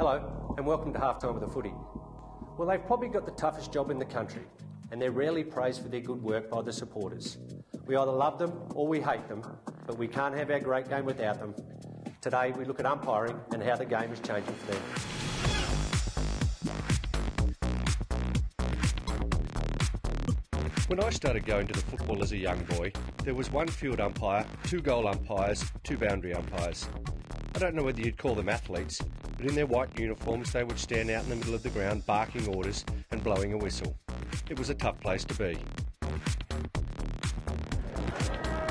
Hello and welcome to Halftime of the Footy. Well, they've probably got the toughest job in the country and they're rarely praised for their good work by the supporters. We either love them or we hate them, but we can't have our great game without them. Today we look at umpiring and how the game is changing for them. When I started going to the football as a young boy, there was one field umpire, 2 goal umpires, 2 boundary umpires. I don't know whether you'd call them athletes, but in their white uniforms they would stand out in the middle of the ground barking orders and blowing a whistle. It was a tough place to be.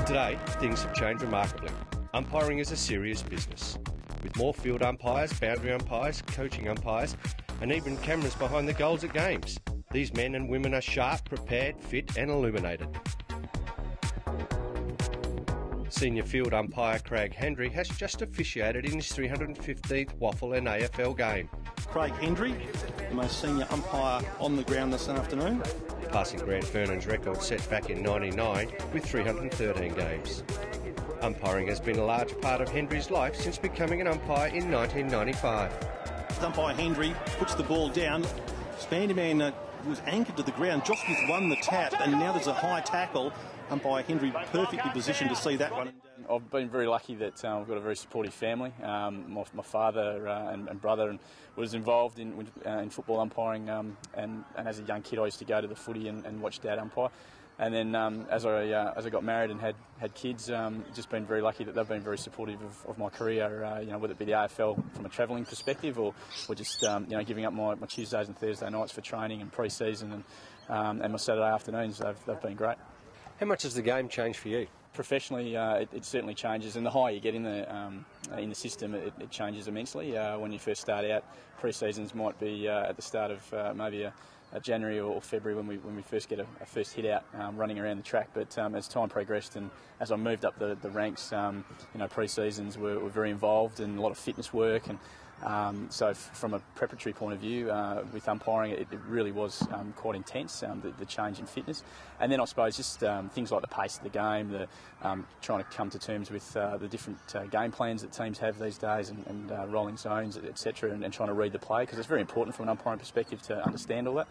Today, things have changed remarkably. Umpiring is a serious business, with more field umpires, boundary umpires, coaching umpires, and even cameras behind the goals at games. These men and women are sharp, prepared, fit and illuminated. Senior field umpire Craig Hendry has just officiated in his 315th WAFL and AFL game. Craig Hendry, the most senior umpire on the ground this afternoon. Passing Grant Vernon's record set back in '99 with 313 games. Umpiring has been a large part of Hendry's life since becoming an umpire in 1995. Umpire Hendry puts the ball down. Spandy man was anchored to the ground. Josh Smith won the tap, and now there's a high tackle. Umpire Hendry perfectly positioned to see that one. I've been very lucky that I've got a very supportive family. My father and brother was involved in football umpiring, and as a young kid I used to go to the footy and watch Dad umpire. And then as I got married and had kids, just been very lucky that they've been very supportive of my career. Whether it be the AFL from a travelling perspective or just giving up my Tuesdays and Thursday nights for training and pre-season and my Saturday afternoons. They've been great. How much has the game changed for you? Professionally, it certainly changes, and the higher you get in the system, it changes immensely. When you first start out, pre-seasons might be at the start of maybe a January or February when we first get a first hit out running around the track. But as time progressed and as I moved up the ranks, pre-seasons were very involved and a lot of fitness work and. So from a preparatory point of view, with umpiring, it really was quite intense, the change in fitness. And then I suppose just things like the pace of the game, trying to come to terms with the different game plans that teams have these days and rolling zones, etc., and trying to read the play, because it's very important from an umpiring perspective to understand all that.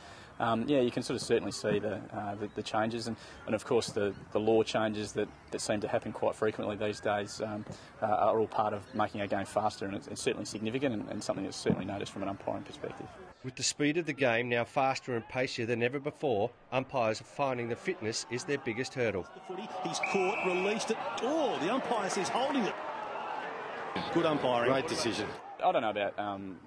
You can sort of certainly see the changes, and of course the law changes that seem to happen quite frequently these days are all part of making our game faster, and it's certainly significant and something that's certainly noticed from an umpiring perspective. With the speed of the game now faster and pacier than ever before, umpires are finding the fitness is their biggest hurdle. He's caught, released it. Oh, the umpire says holding it. Good umpiring. Great decision. I don't know about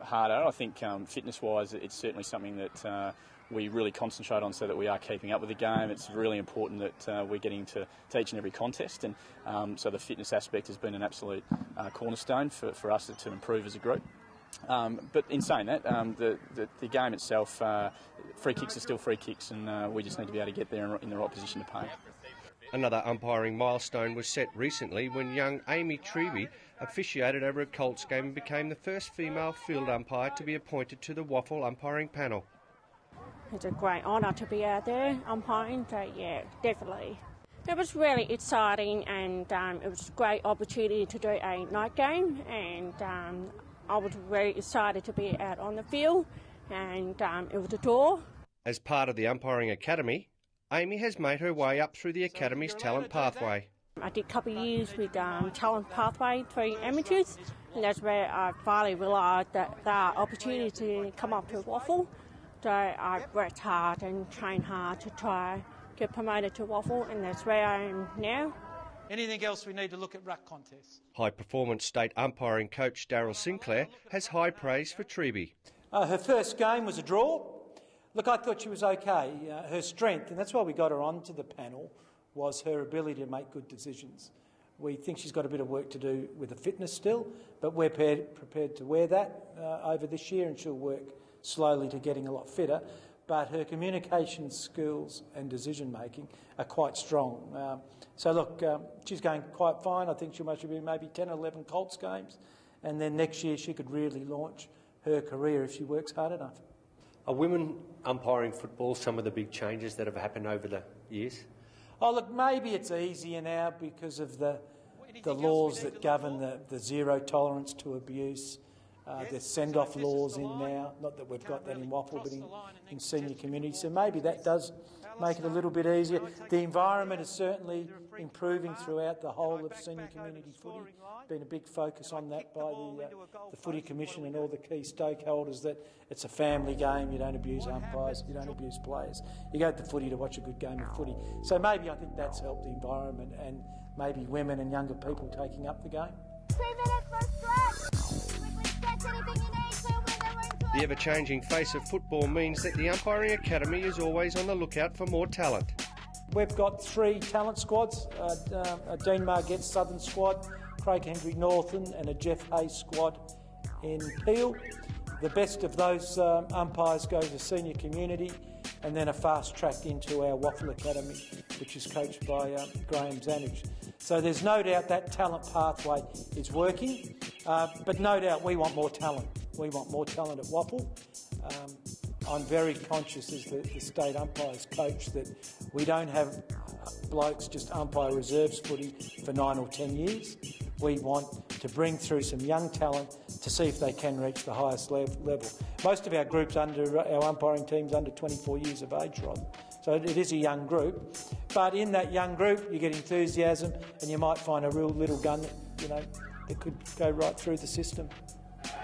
harder. I think fitness-wise, it's certainly something that we really concentrate on so that we are keeping up with the game. It's really important that we're getting to each and every contest, and so the fitness aspect has been an absolute cornerstone for us to improve as a group. But in saying that, the game itself, free kicks are still free kicks, and we just need to be able to get there in the right position to pay. Another umpiring milestone was set recently when young Amy Treby officiated over a Colts game and became the first female field umpire to be appointed to the WAFL umpiring panel. It's a great honour to be out there umpiring, so yeah, definitely. It was really exciting, and it was a great opportunity to do a night game, and I was very excited to be out on the field, and it was a tour. As part of the umpiring academy, Amy has made her way up through the academy's talent pathway. I did a couple of years with talent pathway for amateurs, and that's where I finally realised that there are opportunities to come up to WAFL. So I worked hard and trained hard to try get promoted to WAFL, and that's where I am now. Anything else, we need to look at ruck contests. High-performance state umpiring coach Daryl Sinclair has high praise for Treby. Her first game was a draw. Look, I thought she was okay. Her strength, and that's why we got her onto the panel, was her ability to make good decisions. We think she's got a bit of work to do with the fitness still, but we're prepared to wear that over this year, and she'll work slowly to getting a lot fitter. But her communication skills and decision-making are quite strong. So look, she's going quite fine. I think she must be maybe 10 or 11 Colts games, and then next year she could really launch her career if she works hard enough. Are women umpiring football some of the big changes that have happened over the years? Oh, look, maybe it's easier now because of the laws that govern the zero tolerance to abuse There's send-off laws in now, not that we've got that in WAFL, but in senior community. So maybe that does make it a little bit easier. The environment is certainly improving throughout the whole of senior community footy. Been a big focus on that by the Footy Commission and all the key stakeholders, that it's a family game, you don't abuse umpires, you don't abuse players. You go to the footy to watch a good game of footy. So maybe I think that's helped the environment, and maybe women and younger people taking up the game. 3 minutes for stretch. Quickly stretch anything you need to when they're into it. The ever-changing face of football means that the Umpiring Academy is always on the lookout for more talent. We've got 3 talent squads, a Dean Margetts Southern squad, Craig Hendry Northern and a Jeff Hayes squad in Peel. The best of those umpires go to senior community, and then a fast track into our WAFL Academy, which is coached by Graham Zanich. So there's no doubt that talent pathway is working, but no doubt we want more talent. We want more talent at WAFL. I'm very conscious as the state umpires coach that we don't have blokes just umpire reserves footy for 9 or 10 years. We want to bring through some young talent to see if they can reach the highest level. Most of our groups our umpiring team's under 24 years of age, Rod. So it is a young group. But in that young group, you get enthusiasm, and you might find a real little gun that could go right through the system.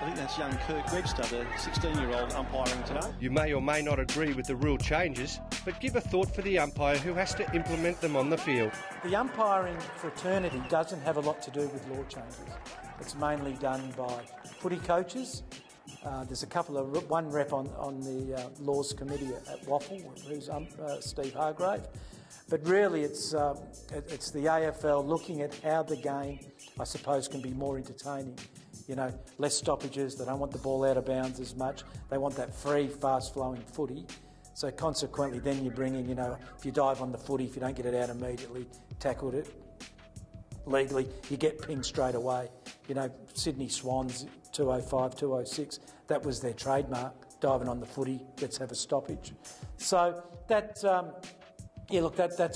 I think that's young Kirk Webster, the 16-year-old umpiring today. You may or may not agree with the rule changes, but give a thought for the umpire who has to implement them on the field. The umpiring fraternity doesn't have a lot to do with law changes. It's mainly done by footy coaches. There's a couple of one rep on the laws committee at WAFL, who's Steve Hargrave. But really, it's the AFL looking at how the game, I suppose, can be more entertaining. You know, less stoppages. They don't want the ball out of bounds as much. They want that free, fast-flowing footy. So consequently, then you bring in, if you dive on the footy, if you don't get it out immediately, tackled it legally, you get pinged straight away. Sydney Swans, 205, 206, that was their trademark, diving on the footy, let's have a stoppage. So that's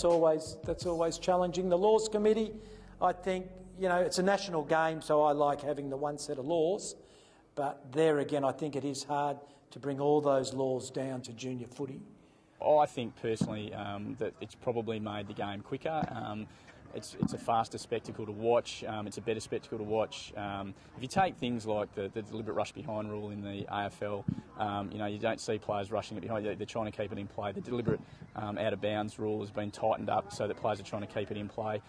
always challenging. The Laws Committee, I think, it's a national game, so I like having the one set of laws, but there again, I think it is hard to bring all those laws down to junior footy. I think personally that it's probably made the game quicker. It's a faster spectacle to watch. It's a better spectacle to watch. If you take things like the deliberate rush behind rule in the AFL, you don't see players rushing it behind. They're trying to keep it in play. The deliberate out of bounds rule has been tightened up so that players are trying to keep it in play.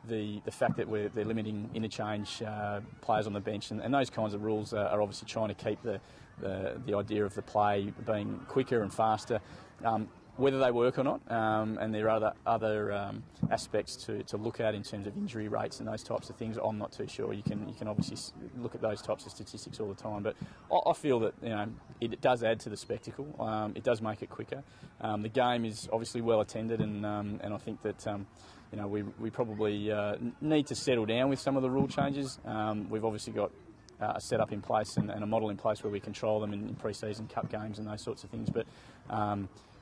The fact that they're limiting interchange players on the bench and those kinds of rules are obviously trying to keep the idea of the play being quicker and faster. Whether they work or not, and there are other aspects to look at in terms of injury rates and those types of things, I'm not too sure. You can obviously look at those types of statistics all the time, but I feel that it does add to the spectacle. It does make it quicker. The game is obviously well attended, and I think that we probably need to settle down with some of the rule changes. We've obviously got a setup in place and a model in place where we control them in pre-season cup games and those sorts of things, but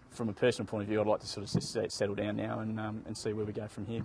from a personal point of view, I'd like to sort of settle down now and see where we go from here.